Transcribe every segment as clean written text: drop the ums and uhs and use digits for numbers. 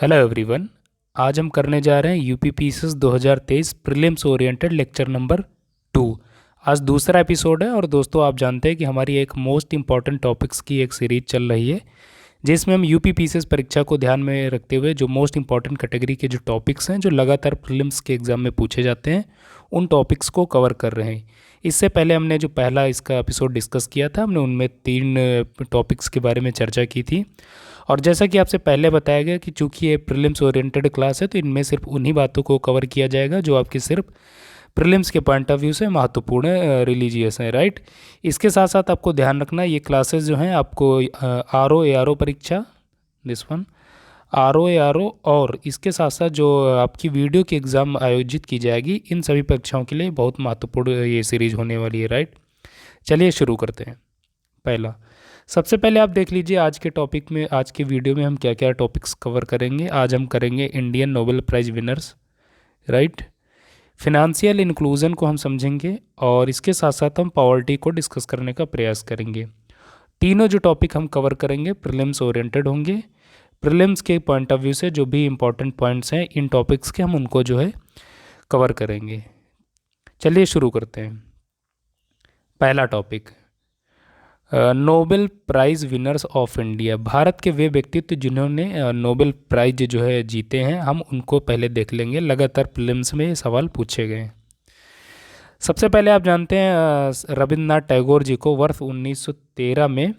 Hello everyone. आज हम करने जा रहे हैं UPPCS 2023 prelims oriented lecture number 2। आज दूसरा एपिसोड है और दोस्तों आप जानते हैं कि हमारी एक मोस्ट इम्पॉर्टेंट टॉपिक्स की एक सीरीज चल रही है जिसमें हम यूपीपीसीएस परीक्षा को ध्यान में रखते हुए जो मोस्ट इम्पॉर्टेंट कैटेगरी के जो टॉपिक्स हैं जो लगातार प्रीलिम्स के एग्ज़ाम में पूछे जाते हैं उन टॉपिक्स को कवर कर रहे हैं। इससे पहले हमने जो पहला इसका एपिसोड डिस्कस किया था हमने उनमें 3 टॉपिक्स के बारे में चर्चा की थी। और जैसा कि आपसे पहले बताया गया कि चूंकि ये प्रीलिम्स ओरिएंटेड क्लास है तो इनमें सिर्फ उन्हीं बातों को कवर किया जाएगा जो आपकी सिर्फ प्रीलिम्स के पॉइंट ऑफ व्यू से महत्वपूर्ण है, रिलीजियस है, राइट। इसके साथ साथ आपको ध्यान रखना ये क्लासेस जो हैं आपको RO ARO परीक्षा, दिस वन RO ARO, और इसके साथ साथ जो आपकी वीडियो की एग्ज़ाम आयोजित की जाएगी इन सभी परीक्षाओं के लिए बहुत महत्वपूर्ण ये सीरीज होने वाली है, राइट। चलिए शुरू करते हैं। पहला, सबसे पहले आप देख लीजिए आज के टॉपिक में, आज के वीडियो में हम क्या क्या टॉपिक्स कवर करेंगे। आज हम करेंगे Indian Nobel prize winners, right. Financial inclusion को हम समझेंगे और इसके साथ साथ हम पॉवर्टी को डिस्कस करने का प्रयास करेंगे। तीनों जो टॉपिक हम कवर करेंगे प्रीलिम्स ओरिएंटेड होंगे। प्रीलिम्स के पॉइंट ऑफ व्यू से जो भी इंपॉर्टेंट पॉइंट्स हैं इन टॉपिक्स के हम उनको जो है कवर करेंगे। चलिए शुरू करते हैं। पहला topic, Nobel prize winners of India. Bharat के वे व्यक्तित्व जिन्होंने नोबेल प्राइज़ जो है जीते हैं हम उनको पहले देख लेंगे। लगातार प्रीलिम्स में ये सवाल पूछे गए हैं। सबसे पहले आप जानते हैं रविंद्रनाथ टैगोर जी को वर्ष 1913 में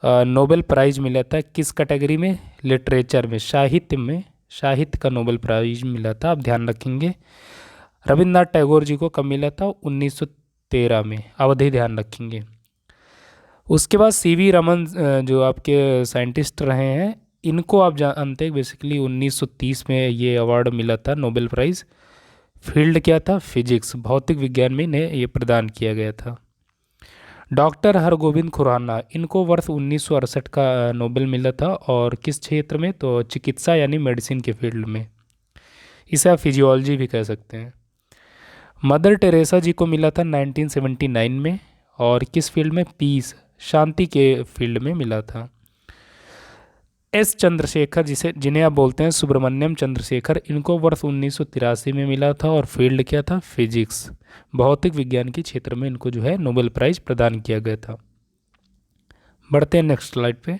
नोबेल प्राइज़ मिला था। किस कैटेगरी में? लिटरेचर में, साहित्य में, साहित्य का नोबेल प्राइज़ मिला था। आप ध्यान रखेंगे रविंद्रनाथ टैगोर जी को कब मिला था? 1913 में। अवधि ध्यान रखेंगे। उसके बाद CV रमन जो आपके साइंटिस्ट रहे हैं इनको आप जानते हैं बेसिकली 1930 में ये अवार्ड मिला था नोबेल प्राइज़। फील्ड क्या था? फिजिक्स, भौतिक विज्ञान में इन्हें ये प्रदान किया गया था। डॉक्टर हरगोविंद खुराना, इनको वर्ष 1968 का नोबेल मिला था और किस क्षेत्र में? तो चिकित्सा यानी मेडिसिन के फील्ड में। इसे आप फिजियोलॉजी भी कह सकते हैं। मदर टेरेसा जी को मिला था 1979 में और किस फील्ड में? पीस, शांति के फील्ड में मिला था। S चंद्रशेखर जिन्हें आप बोलते हैं सुब्रमण्यम चंद्रशेखर, इनको वर्ष 1983 में मिला था और फील्ड क्या था? फिजिक्स, भौतिक विज्ञान के क्षेत्र में इनको जो है नोबेल प्राइज़ प्रदान किया गया था। बढ़ते हैं नेक्स्ट स्लाइड पे।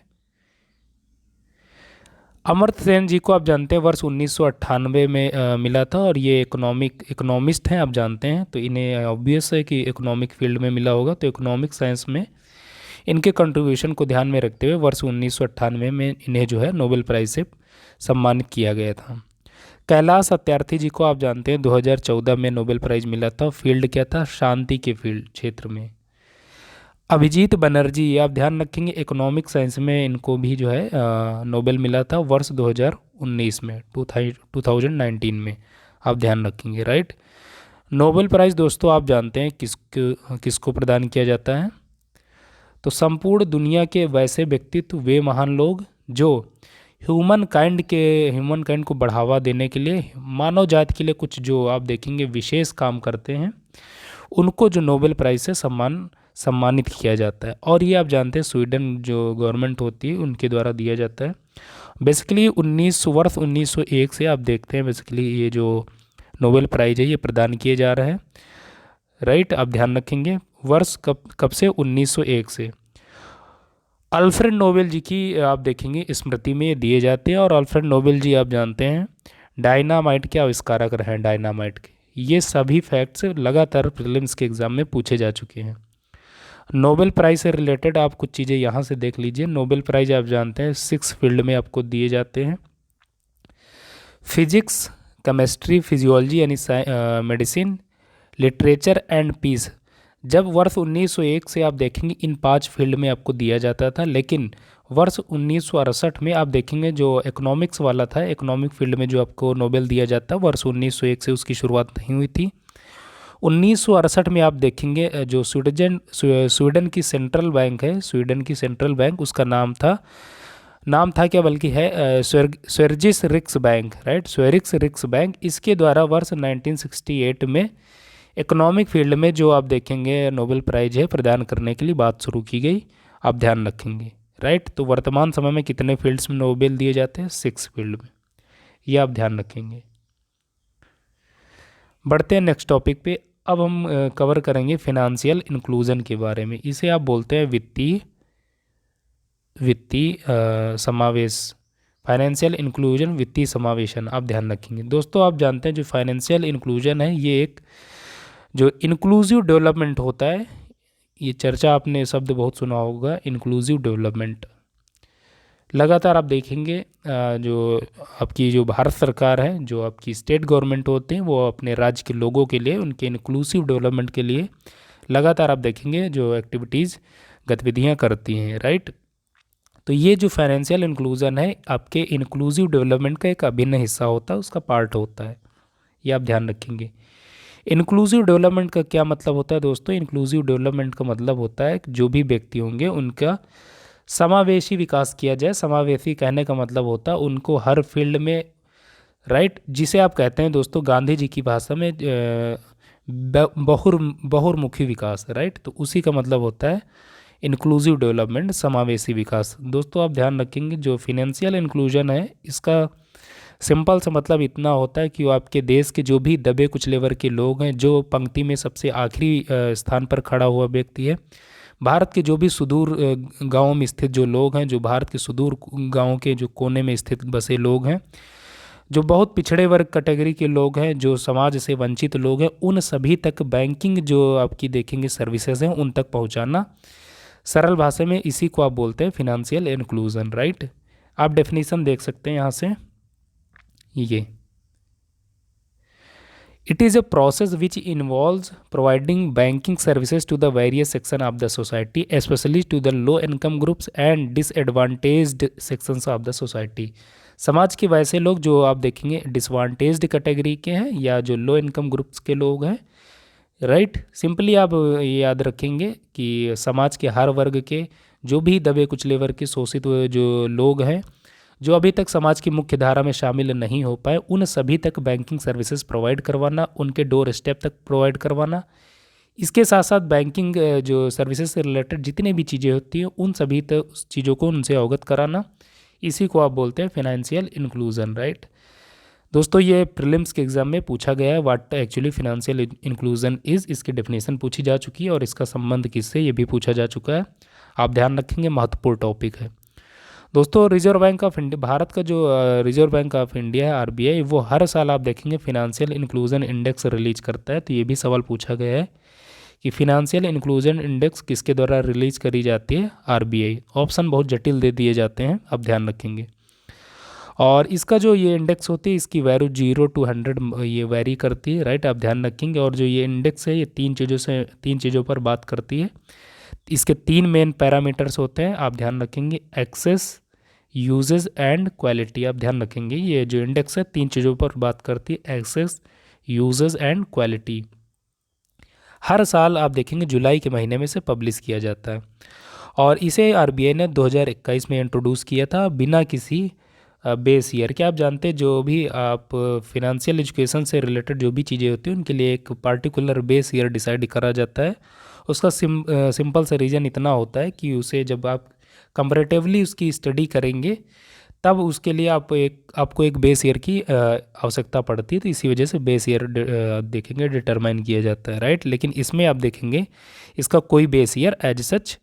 अमर्त्य सेन जी को आप जानते हैं वर्ष 1998 में मिला था और ये इकोनॉमिस्ट हैं, आप जानते हैं, तो इन्हें ऑब्वियस है कि इकोनॉमिक फील्ड में मिला होगा। तो इकोनॉमिक साइंस में इनके कंट्रीब्यूशन को ध्यान में रखते हुए वर्ष 1998 में इन्हें जो है नोबेल प्राइज़ से सम्मानित किया गया था। कैलाश सत्यार्थी जी को आप जानते हैं 2014 में नोबेल प्राइज़ मिला था। फील्ड क्या था? शांति के फील्ड क्षेत्र में। अभिजीत बनर्जी, आप ध्यान रखेंगे इकोनॉमिक साइंस में इनको भी जो है नोबेल मिला था वर्ष 2019 में, 2019 में। आप ध्यान रखेंगे, राइट। नोबेल प्राइज़ दोस्तों आप जानते हैं किसको प्रदान किया जाता है? तो संपूर्ण दुनिया के वैसे व्यक्तित्व, वे महान लोग जो ह्यूमन काइंड को बढ़ावा देने के लिए, मानव जाति के लिए कुछ जो आप देखेंगे विशेष काम करते हैं उनको जो नोबेल प्राइज़ से सम्मानित किया जाता है। और ये आप जानते हैं स्वीडन जो गवर्नमेंट होती है उनके द्वारा दिया जाता है। बेसिकली वर्ष 1901 से आप देखते हैं बेसिकली ये जो नोबेल प्राइज़ है ये प्रदान किए जा रहे हैं, राइट। आप ध्यान रखेंगे वर्ष कब से? 1901 से। अल्फ्रेड नोबेल जी की आप देखेंगे स्मृति में ये दिए जाते हैं। और अल्फ्रेड नोबेल जी आप जानते हैं डायनामाइट के आविष्कारक रहे हैं, डायनामाइट के। ये सभी फैक्ट्स लगातार प्रीलिम्स के एग्ज़ाम में पूछे जा चुके हैं। नोबेल प्राइज़ से रिलेटेड आप कुछ चीज़ें यहाँ से देख लीजिए। नोबेल प्राइज़ आप जानते हैं 6 फील्ड में आपको दिए जाते हैं। फिजिक्स, केमिस्ट्री, फिजियोलॉजी यानी मेडिसिन, लिटरेचर एंड पीस। जब वर्ष 1901 से आप देखेंगे इन 5 फील्ड में आपको दिया जाता था, लेकिन वर्ष 1968 में आप देखेंगे जो इकोनॉमिक्स वाला था, इकोनॉमिक फील्ड में जो आपको नोबेल दिया जाता है वर्ष 1901 से उसकी शुरुआत नहीं हुई थी। 1968 में आप देखेंगे जो स्वीडन की सेंट्रल बैंक है, स्वीडन की सेंट्रल बैंक, उसका नाम था क्या बल्कि है स्वेरिजिस रिक्स बैंक, राइट, स्वेरिक्स रिक्स बैंक। इसके द्वारा वर्ष 1968 में इकोनॉमिक फील्ड में जो आप देखेंगे नोबेल प्राइज़ है प्रदान करने के लिए बात शुरू की गई। आप ध्यान रखेंगे, राइट। तो वर्तमान समय में कितने फील्ड्स में नोबेल दिए जाते हैं? 6 फील्ड में। ये आप ध्यान रखेंगे। बढ़ते हैं नेक्स्ट टॉपिक पे। अब हम कवर करेंगे फिनेंशियल इंक्लूजन के बारे में। इसे आप बोलते हैं वित्तीय वित्तीय समावेश, फाइनेंशियल इंक्लूजन, वित्तीय समावेशन, आप ध्यान रखेंगे। दोस्तों आप जानते हैं जो फाइनेंशियल इंक्लूजन है ये एक जो इंक्लूसिव डेवलपमेंट होता है, ये चर्चा आपने शब्द बहुत सुना होगा, इंक्लूसिव डेवलपमेंट। लगातार आप देखेंगे जो आपकी जो भारत सरकार है, जो आपकी स्टेट गवर्नमेंट होते हैं, वो अपने राज्य के लोगों के लिए, उनके इंक्लूसिव डेवलपमेंट के लिए लगातार आप देखेंगे जो एक्टिविटीज़, गतिविधियाँ करती हैं, राइट। तो ये जो फाइनेंशियल इंक्लूजन है आपके इंक्लूसिव डेवलपमेंट का एक अभिन्न हिस्सा होता है, उसका पार्ट होता है, ये आप ध्यान रखेंगे। इंक्लूसिव डेवलपमेंट का क्या मतलब होता है दोस्तों? इंक्लूसिव डेवलपमेंट का मतलब होता है कि जो भी व्यक्ति होंगे उनका समावेशी विकास किया जाए। समावेशी कहने का मतलब होता है उनको हर फील्ड में, राइट, जिसे आप कहते हैं दोस्तों गांधी जी की भाषा में बहुर्मुखी विकास, राइट। तो उसी का मतलब होता है इंक्लूसिव डेवलपमेंट, समावेशी विकास। दोस्तों आप ध्यान रखेंगे जो फिनेंशियल इंक्लूजन है इसका सिंपल सा मतलब इतना होता है कि वो आपके देश के जो भी दबे कुचले वर्ग के लोग हैं, जो पंक्ति में सबसे आखिरी स्थान पर खड़ा हुआ व्यक्ति है, भारत के जो भी सुदूर गाँव में स्थित जो लोग हैं, जो भारत के सुदूर गाँव के जो कोने में स्थित बसे लोग हैं, जो बहुत पिछड़े वर्ग कैटेगरी के लोग हैं, जो समाज से वंचित लोग हैं, उन सभी तक बैंकिंग जो आपकी देखेंगे सर्विसेज हैं उन तक पहुंचाना। सरल भाषा में इसी को आप बोलते हैं फिनेंशियल इंक्लूजन, राइट। आप डेफिनेशन देख सकते हैं यहाँ से, ये it is a process which involves providing banking services to the various section of the society, especially to the low income groups and disadvantaged sections of the society। समाज के वैसे लोग जो आप देखेंगे डिसवांटेज्ड कैटेगरी के हैं या जो लो इनकम ग्रुप्स के लोग हैं, राइट। सिंपली आप ये याद रखेंगे कि समाज के हर वर्ग के जो भी दबे कुचले वर्ग के शोषित जो लोग हैं, जो अभी तक समाज की मुख्य धारा में शामिल नहीं हो पाए, उन सभी तक बैंकिंग सर्विसेज प्रोवाइड करवाना, उनके डोर स्टेप तक प्रोवाइड करवाना। इसके साथ साथ बैंकिंग जो सर्विसेज से रिलेटेड जितनी भी चीज़ें होती हैं उन सभी चीज़ों को उनसे अवगत कराना, इसी को आप बोलते हैं फिनेंशियल इंक्लूजन, राइट। दोस्तों ये प्रीलिम्स के एग्जाम में पूछा गया है, what actually financial inclusion is, इसकी डेफिनेशन पूछी जा चुकी है और इसका संबंध किससे ये भी पूछा जा चुका है। आप ध्यान रखेंगे, महत्वपूर्ण टॉपिक है। दोस्तों reserve bank of India, Bharat का जो रिजर्व बैंक ऑफ इंडिया है आरबीआई, वो हर साल आप देखेंगे फिनेंशियल इंक्लूजन इंडेक्स रिलीज करता है। तो ये भी सवाल पूछा गया है कि फिनेंशियल इंक्लूजन इंडेक्स किसके द्वारा रिलीज करी जाती है? आरबीआई। ऑप्शन बहुत जटिल दे दिए जाते हैं, आप ध्यान रखेंगे। और इसका जो ये इंडेक्स होती है इसकी वैल्यू 0 to 100 ये वैरी करती है, राइट, आप ध्यान रखेंगे। और जो ये इंडेक्स है ये तीन चीज़ों पर बात करती है। इसके 3 मेन पैरामीटर्स होते हैं, आप ध्यान रखेंगे, एक्सेस, यूजेस एंड क्वालिटी। आप ध्यान रखेंगे ये जो इंडेक्स है 3 चीज़ों पर बात करती है, एक्सेस, यूजेस एंड क्वालिटी। हर साल आप देखेंगे जुलाई के महीने में से पब्लिश किया जाता है और इसे आरबीआई ने 2021 में इंट्रोड्यूस किया था बिना किसी बेस ईयर के। आप जानते हैं जो भी आप फिनेंशियल एजुकेशन से रिलेटेड जो भी चीज़ें होती हैं उनके लिए एक पार्टिकुलर बेस ईयर डिसाइड करा जाता है। उसका सिंपल सा रीज़न इतना होता है कि उसे जब आप कंपैरेटिवली उसकी स्टडी करेंगे तब उसके लिए आपको एक बेस ईयर की आवश्यकता पड़ती है। तो इसी वजह से बेस ईयर देखेंगे डिटरमाइन किया जाता है, राइट। लेकिन इसमें आप देखेंगे इसका कोई बेस ईयर एज सच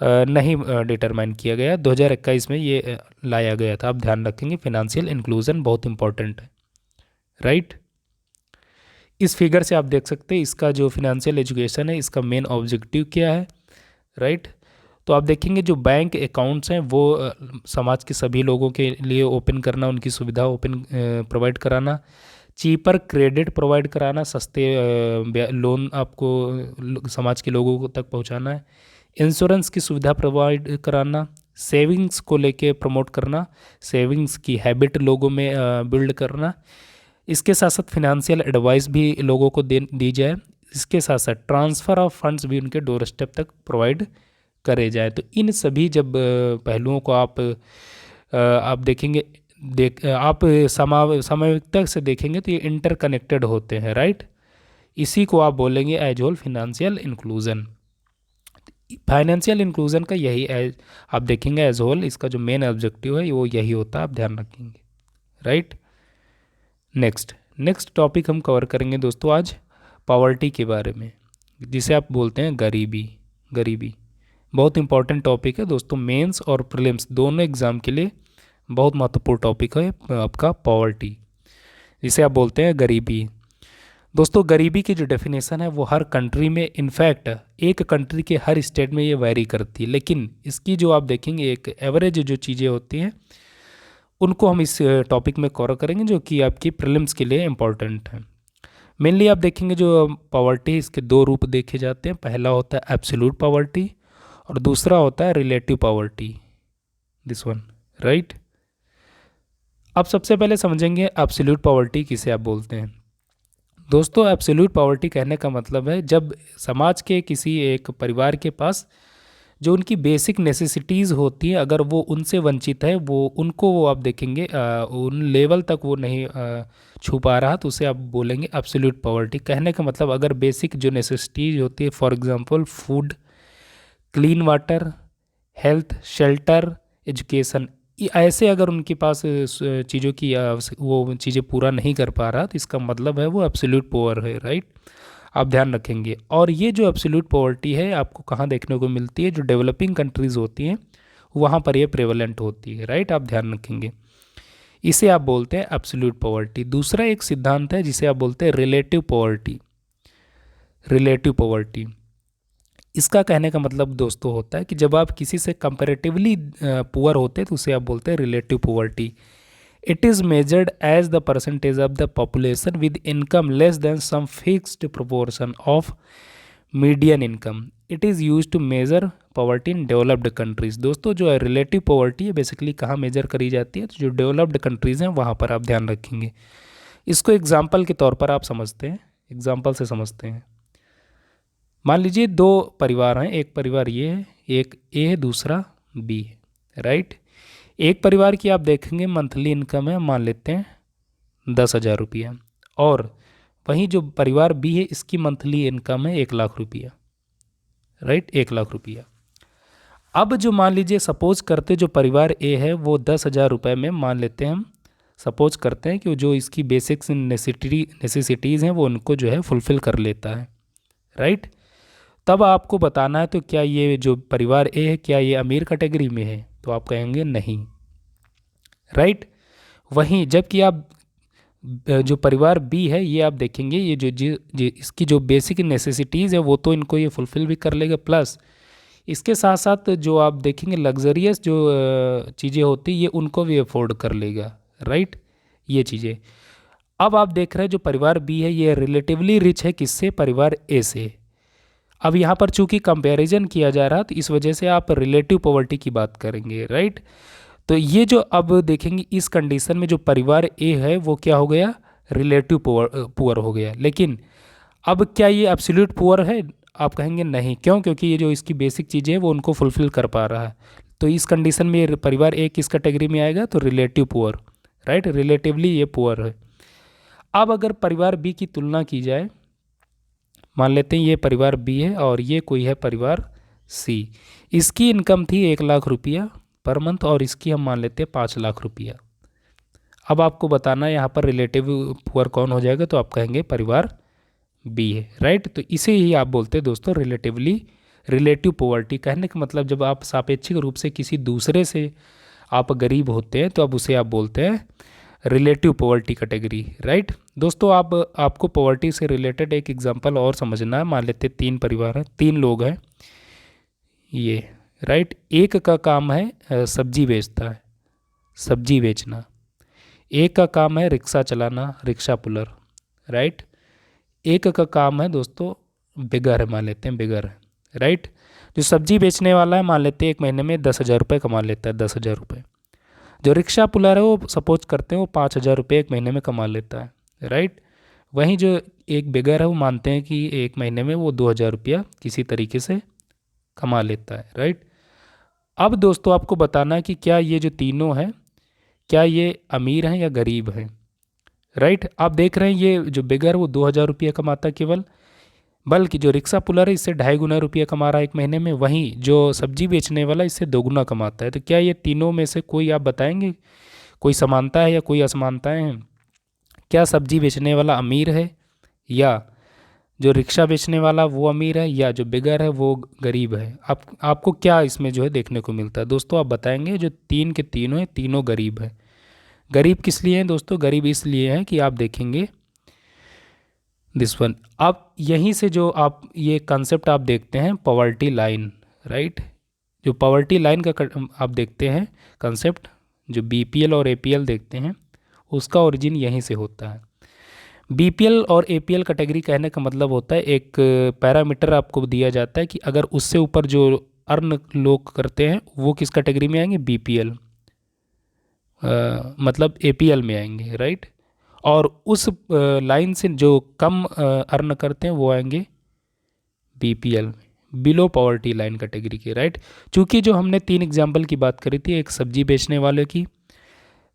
नहीं डिटरमाइन किया गया। 2021 में ये लाया गया था, आप ध्यान रखेंगे। फिनेंशियल इंक्लूजन बहुत इंपॉर्टेंट है, राइट। इस फिगर से आप देख सकते हैं इसका जो फिनेंशियल एजुकेशन है इसका मेन ऑब्जेक्टिव क्या है, राइट। तो आप देखेंगे जो बैंक अकाउंट्स हैं वो समाज के सभी लोगों के लिए ओपन करना, उनकी सुविधा ओपन प्रोवाइड कराना, चीपर क्रेडिट प्रोवाइड कराना, सस्ते लोन आपको समाज के लोगों तक पहुंचाना है, इंश्योरेंस की सुविधा प्रोवाइड कराना, सेविंग्स को लेके प्रमोट करना, सेविंग्स की हैबिट लोगों में बिल्ड करना। इसके साथ साथ फिनेंशियल एडवाइस भी लोगों को दी जाए। इसके साथ साथ ट्रांसफ़र ऑफ फंड्स भी उनके डोर स्टेप तक प्रोवाइड करे जाए। तो इन सभी जब पहलुओं को आप देखेंगे, आप सामयिकता से देखेंगे तो ये इंटरकनेक्टेड होते हैं, राइट। इसी को आप बोलेंगे as whole financial inclusion. Financial inclusion का यही आप देखेंगे एज होल इसका जो मेन ऑब्जेक्टिव है वो यही होता है, आप ध्यान रखेंगे, राइट। नेक्स्ट नेक्स्ट टॉपिक हम कवर करेंगे दोस्तों आज पॉवर्टी के बारे में, जिसे आप बोलते हैं गरीबी। गरीबी बहुत इंपॉर्टेंट टॉपिक है दोस्तों, मेंस और प्रीलिम्स दोनों एग्ज़ाम के लिए बहुत महत्वपूर्ण टॉपिक है आपका पॉवर्टी, जिसे आप बोलते हैं गरीबी। दोस्तों गरीबी की जो डेफिनेशन है वो हर कंट्री में, इनफैक्ट एक कंट्री के हर स्टेट में ये वैरी करती है, लेकिन इसकी जो आप देखेंगे एक एवरेज जो चीज़ें होती हैं उनको हम इस टॉपिक में कवर करेंगे, जो कि आपकी प्रीलिम्स के लिए इम्पॉर्टेंट है। मेनली आप देखेंगे जो पॉवर्टी, इसके दो रूप देखे जाते हैं। पहला होता है एब्सोल्यूट पॉवर्टी और दूसरा होता है relative poverty, this one, right. अब सबसे पहले समझेंगे एब्सोल्यूट पॉवर्टी किसे आप बोलते हैं। दोस्तों एब्सोल्यूट पॉवर्टी कहने का मतलब है जब समाज के किसी एक परिवार के पास जो उनकी बेसिक नेसेसिटीज़ होती हैं, अगर वो उनसे वंचित है, वो उनको वो आप देखेंगे उन लेवल तक वो नहीं छू पा रहा, तो उसे आप बोलेंगे एब्सोल्यूट पॉवर्टी। कहने का मतलब अगर बेसिक जो नेसेसिटीज़ होती है, for example food, clean water, health, shelter, education, ऐसे अगर उनके पास चीज़ों की वो चीज़ें पूरा नहीं कर पा रहा, तो इसका मतलब है वो एब्सोल्यूट पुअर है, राइट। आप ध्यान रखेंगे। और ये जो एब्सोल्यूट पॉवर्टी है आपको कहाँ देखने को मिलती है, जो डेवलपिंग कंट्रीज़ होती हैं वहाँ पर ये प्रेवलेंट होती है, राइट। आप ध्यान रखेंगे, इसे आप बोलते हैं एब्सोल्यूट पॉवर्टी। दूसरा एक सिद्धांत है जिसे आप बोलते हैं रिलेटिव पॉवर्टी। रिलेटिव पॉवर्टी, इसका कहने का मतलब दोस्तों होता है कि जब आप किसी से कंपैरेटिवली पुअर होते हैं तो उसे आप बोलते हैं relative poverty. It is measured as the percentage of the population with income less than some fixed proportion of median income. It is use to measure poverty in developed countries. दोस्तों जो relative poverty है basically कहाँ measure करी जाती है, तो जो developed countries हैं वहाँ पर आप ध्यान रखेंगे। इसको एग्जाम्पल के तौर पर आप समझते हैं, एग्जाम्पल से समझते हैं। मान लीजिए दो परिवार हैं, एक परिवार ये है, एक ए है, दूसरा बी है, राइट। एक परिवार की आप देखेंगे मंथली इनकम है, मान लेते हैं 10,000 रुपया, और वहीं जो परिवार बी है इसकी मंथली इनकम है 1,00,000 रुपया, राइट, 1,00,000 रुपया। अब जो मान लीजिए सपोज करते जो परिवार ए है वो 10,000 रुपये में, मान लेते हैं हम, सपोज करते हैं कि जो इसकी बेसिक्स नेसेसिटीज़ हैं वो उनको जो है फुलफ़िल कर लेता है, राइट। तब आपको बताना है तो क्या ये जो परिवार ए है क्या ये अमीर कैटेगरी में है, तो आप कहेंगे नहीं, राइट। वहीं जबकि आप जो परिवार बी है ये आप देखेंगे ये जो इसकी जो बेसिक नेसेसिटीज़ है वो तो इनको ये फुलफ़िल भी कर लेगा, प्लस इसके साथ साथ जो आप देखेंगे लग्जरियस जो चीज़ें होती ये उनको भी अफोर्ड कर लेगा, राइट, ये चीज़ें। अब आप देख रहे हैं जो परिवार बी है ये रिलेटिवली रिच है किससे, परिवार ए से। अब यहाँ पर चूंकि कंपैरिजन किया जा रहा तो इस वजह से आप रिलेटिव पॉवर्टी की बात करेंगे, राइट। तो ये जो अब देखेंगे इस कंडीशन में जो परिवार ए है वो क्या हो गया, रिलेटिव पुअर हो गया। लेकिन अब क्या ये एब्सोल्यूट पुअर है, आप कहेंगे नहीं, क्यों, क्योंकि ये जो इसकी बेसिक चीज़ें हैं वो उनको फुलफ़िल कर पा रहा है। तो इस कंडीशन में ये परिवार ए किस कैटेगरी में आएगा, तो रिलेटिव पुअर, राइट, रिलेटिवली ये पुअर है। अब अगर परिवार बी की तुलना की जाए, मान लेते हैं ये परिवार बी है और ये कोई है परिवार सी, इसकी इनकम थी 1,00,000 रुपया पर मंथ और इसकी हम मान लेते हैं 5,00,000 रुपया। अब आपको बताना है यहाँ पर रिलेटिव पुअर कौन हो जाएगा, तो आप कहेंगे परिवार बी है, राइट। तो इसे ही आप बोलते हैं दोस्तों रिलेटिव पॉवर्टी। कहने का मतलब जब आप सापेक्षिक रूप से किसी दूसरे से आप गरीब होते हैं तो अब उसे आप बोलते हैं रिलेटिव पॉवर्टी कैटेगरी, राइट। दोस्तों आपको पॉवर्टी से रिलेटेड एक एग्जांपल और समझना है। मान लेते 3 परिवार हैं, 3 लोग हैं ये, राइट। एक का काम है सब्जी बेचता है, सब्जी बेचना। एक का काम है रिक्शा चलाना, रिक्शा पुलर, राइट। एक का काम है दोस्तों बिगर है, मान लेते हैं बिगर है, राइट। जो सब्जी बेचने वाला है मान लेते हैं एक महीने में 10,000 रुपये कमा लेता है, 10,000 रुपये। जो रिक्शा पुलर है वो सपोज करते हैं वो 5,000 रुपये एक महीने में कमा लेता है, राइट। वहीं जो एक बिगर है वो मानते हैं कि एक महीने में वो 2,000 रुपया किसी तरीके से कमा लेता है, राइट। अब दोस्तों आपको बताना है कि क्या ये जो तीनों हैं क्या ये अमीर हैं या गरीब हैं, राइट। आप देख रहे हैं ये जो बिगर वो 2,000 रुपया कमाता है केवल, बल्कि जो रिक्शा पुलर है इससे 2.5 गुना रुपया कमा रहा है एक महीने में, वहीं जो सब्जी बेचने वाला इससे 2 गुना कमाता है। तो क्या ये तीनों में से कोई आप बताएंगे कोई समानता है या कोई असमानताएं हैं, क्या सब्जी बेचने वाला अमीर है, या जो रिक्शा बेचने वाला वो अमीर है, या जो बिगर है वो गरीब है? आपको क्या इसमें जो है देखने को मिलता है दोस्तों? आप बताएंगे जो तीन के तीनों हैं, तीनों गरीब है। गरीब किस लिए हैं दोस्तों? गरीब इसलिए हैं कि आप देखेंगे दिस वन, आप यहीं से जो आप ये कंसेप्ट आप देखते हैं पॉवर्टी लाइन, राइट? जो पॉवर्टी लाइन का आप देखते हैं कंसेप्ट, जो बीपीएल और एपीएल देखते हैं, उसका ओरिजिन यहीं से होता है। बीपीएल और एपीएल कैटेगरी कहने का मतलब होता है एक पैरामीटर आपको दिया जाता है कि अगर उससे ऊपर जो अर्न लोग करते हैं वो किस कैटेगरी में आएंगे? बीपीएल, मतलब एपीएल में आएंगे, राइट? और उस लाइन से जो कम अर्न करते हैं वो आएंगे बीपीएल में, बिलो पॉवर्टी लाइन कैटेगरी के, राइट? चूँकि जो हमने तीन एग्जाम्पल की बात करी थी, एक सब्जी बेचने वाले की,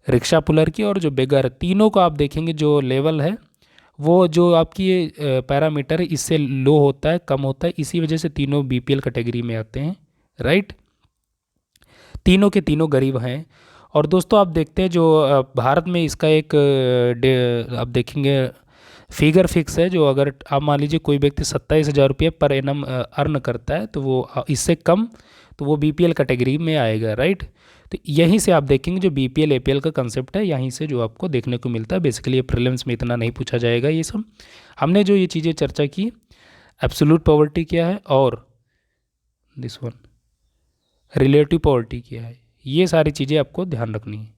रिक्शा पुलर की और जो बेगर, तीनों को आप देखेंगे जो लेवल है वो जो आपकी ये पैरामीटर है इससे लो होता है, कम होता है, इसी वजह से तीनों बीपीएल कैटेगरी में आते हैं, राइट? तीनों के तीनों गरीब हैं। और दोस्तों आप देखते हैं जो भारत में इसका एक आप देखेंगे फिगर फिक्स है, जो अगर आप मान लीजिए कोई व्यक्ति 27,000 रुपये पर एनम अर्न करता है तो वो इससे कम तो वो बीपीएल कैटेगरी में आएगा, राइट? तो यहीं से आप देखेंगे जो बीपीएल एपीएल का कंसेप्ट है, यहीं से जो आपको देखने को मिलता है। बेसिकली ये प्रीलिम्स में इतना नहीं पूछा जाएगा ये सब। हमने जो ये चीज़ें चर्चा की, एब्सोल्यूट पॉवर्टी क्या है और दिस वन रिलेटिव पॉवर्टी क्या है, ये सारी चीज़ें आपको ध्यान रखनी है।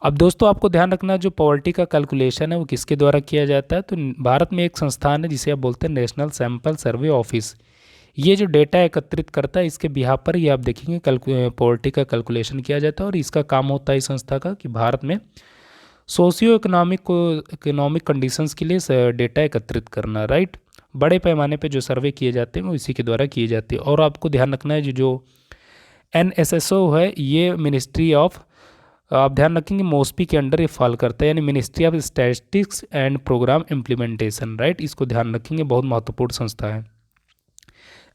अब दोस्तों आपको ध्यान रखना, जो पॉवर्टी का कैलकुलेशन है वो किसके द्वारा किया जाता है? तो भारत में एक संस्थान है जिसे आप बोलते हैं नेशनल सैंपल सर्वे ऑफिस। ये जो डेटा एकत्रित करता है इसके बिहाफ पर ये आप देखेंगे पॉवर्टी का कैलकुलेशन किया जाता है। और इसका काम होता है इस संस्था का कि भारत में सोशियो इकोनॉमिक कंडीशंस के लिए डेटा एकत्रित करना, राइट? बड़े पैमाने पे जो सर्वे किए जाते हैं वो इसी के द्वारा किए जाते हैं। और आपको ध्यान रखना है जो एनएसएसओ है ये मिनिस्ट्री ऑफ, आप ध्यान रखेंगे मोस्पी के अंडर ये फॉल करता है, यानी ministry of statistics and programme implementation, right? इसको ध्यान रखेंगे, बहुत महत्वपूर्ण संस्था है।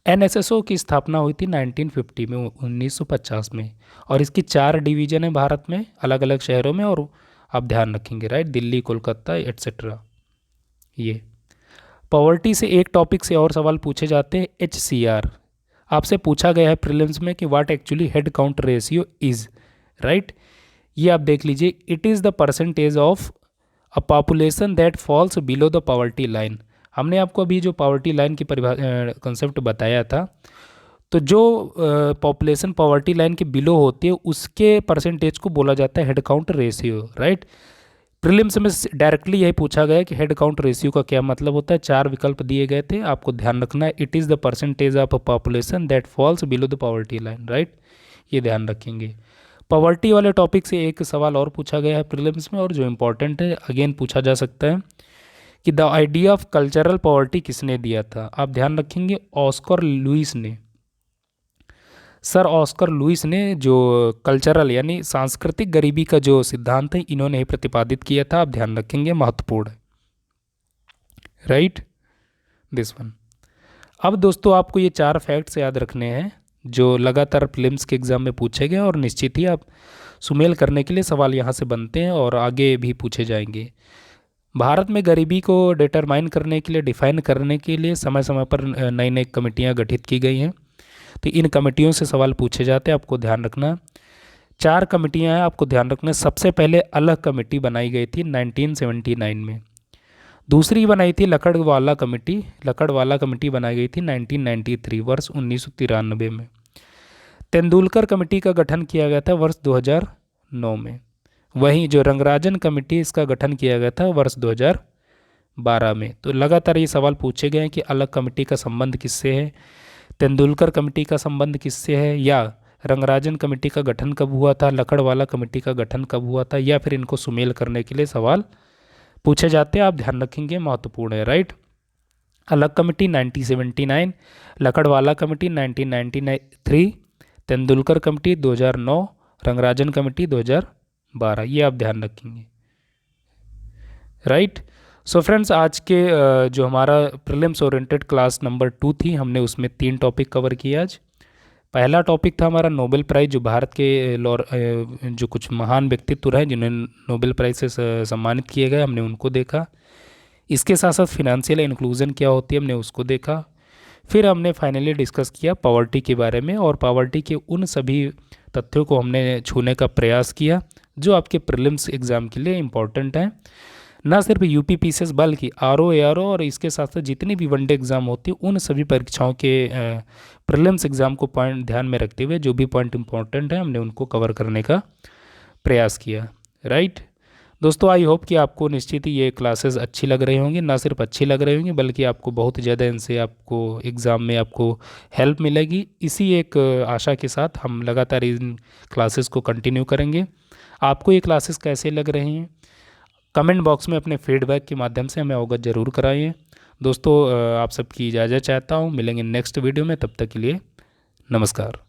एनएसएसओ की स्थापना हुई थी 1950 में, 1950 में। और इसकी 4 डिवीज़न है भारत में अलग अलग शहरों में, और आप ध्यान रखेंगे, राइट? दिल्ली, कोलकाता एट्सेट्रा। ये पॉवर्टी से एक टॉपिक से और सवाल पूछे जाते हैं। एचसीआर आपसे पूछा गया है प्रीलिम्स में कि what actually head count ratio is, right? ये आप देख लीजिए, it is the percentage of a population that falls below the poverty line. हमने आपको अभी जो पॉवर्टी लाइन की कंसेप्ट बताया था, तो जो पॉपुलेशन पॉवर्टी लाइन के बिलो होती है उसके परसेंटेज को बोला जाता है head count ratio, right? Prelims में डायरेक्टली यही पूछा गया कि हेड काउंट रेशियो का क्या मतलब होता है। 4 विकल्प दिए गए थे, आपको ध्यान रखना है। It is the percentage of a population that falls below the poverty line, right? ये ध्यान रखेंगे। पॉवर्टी वाले टॉपिक से एक सवाल और पूछा गया है प्रीलिम्स में, और जो इम्पोर्टेंट है, अगेन पूछा जा सकता है कि the idea of cultural poverty किसने दिया था? आप ध्यान रखेंगे ऑस्कर लुइस ने, सर ऑस्कर लुइस ने जो कल्चरल यानी सांस्कृतिक गरीबी का जो सिद्धांत है इन्होंने ही प्रतिपादित किया था। आप ध्यान रखेंगे, महत्वपूर्ण है, राइट? This one. अब दोस्तों आपको ये 4 फैक्ट्स याद रखने हैं जो लगातार प्रीलिम्स के एग्ज़ाम में पूछे गए, और निश्चित ही आप सुमेल करने के लिए सवाल यहाँ से बनते हैं और आगे भी पूछे जाएंगे। भारत में गरीबी को डिटरमाइन करने के लिए, डिफाइन करने के लिए समय समय पर नई नई कमेटियाँ गठित की गई हैं। तो इन कमेटियों से सवाल पूछे जाते हैं, आपको ध्यान रखना। 4 कमेटियाँ हैं, आपको ध्यान रखना। सबसे पहले अलग कमेटी बनाई गई थी 1979 में। दूसरी बनाई थी लकड़वाला कमेटी। लकड़वाला कमेटी बनाई गई थी 1993 वर्ष 1993 में। तेंदुलकर कमेटी का गठन किया गया था वर्ष 2009 में। वहीं जो रंगराजन कमेटी, इसका गठन किया गया था वर्ष 2012 में। तो लगातार ये सवाल पूछे गए हैं कि अलग कमेटी का संबंध किससे है, तेंदुलकर कमेटी का संबंध किससे है, या रंगराजन कमेटी का गठन कब हुआ था, लकड़वाला कमेटी का गठन कब हुआ था, या फिर इनको सुमेल करने के लिए सवाल पूछे जाते हैं। आप ध्यान रखेंगे, महत्वपूर्ण है, राइट? अलग committee 1979, Lakdawala committee 1993, Tendulkar committee 2009, Rangarajan committee 2012। ये आप ध्यान रखेंगे, राइट? सो फ्रेंड्स, आज के जो हमारा प्रीलिम्स ओरिएंटेड क्लास नंबर 2 थी, हमने उसमें 3 टॉपिक कवर किए आज। पहला टॉपिक था हमारा नोबेल प्राइज़, जो भारत के जो कुछ महान व्यक्तित्व रहे जिन्हें नोबेल प्राइज़ से सम्मानित किए गए, हमने उनको देखा। इसके साथ साथ फिनेंशियल इंक्लूजन क्या होती है, हमने उसको देखा। फिर हमने फाइनली डिस्कस किया पॉवर्टी के बारे में, और पॉवर्टी के उन सभी तथ्यों को हमने छूने का प्रयास किया जो आपके प्रीलिम्स एग्ज़ाम के लिए इम्पोर्टेंट हैं। ना सिर्फ यूपी पीसीएस बल्कि आरओ एआरओ और इसके साथ साथ जितनी भी वनडे एग्ज़ाम होती है उन सभी परीक्षाओं के प्रीलिम्स एग्ज़ाम को पॉइंट ध्यान में रखते हुए जो भी पॉइंट इंपॉर्टेंट है हमने उनको कवर करने का प्रयास किया। राइट दोस्तों, आई होप कि आपको निश्चित ही ये क्लासेस अच्छी लग रही होंगी। ना सिर्फ अच्छी लग रही होंगी बल्कि आपको बहुत ज़्यादा इनसे आपको एग्ज़ाम में आपको हेल्प मिलेगी। इसी एक आशा के साथ हम लगातार इन क्लासेस को कंटिन्यू करेंगे। आपको ये क्लासेस कैसे लग रही हैं, कमेंट बॉक्स में अपने फीडबैक के माध्यम से हमें अवगत ज़रूर कराइए। दोस्तों, आप सबकी इजाज़त चाहता हूँ। मिलेंगे नेक्स्ट वीडियो में, तब तक के लिए नमस्कार।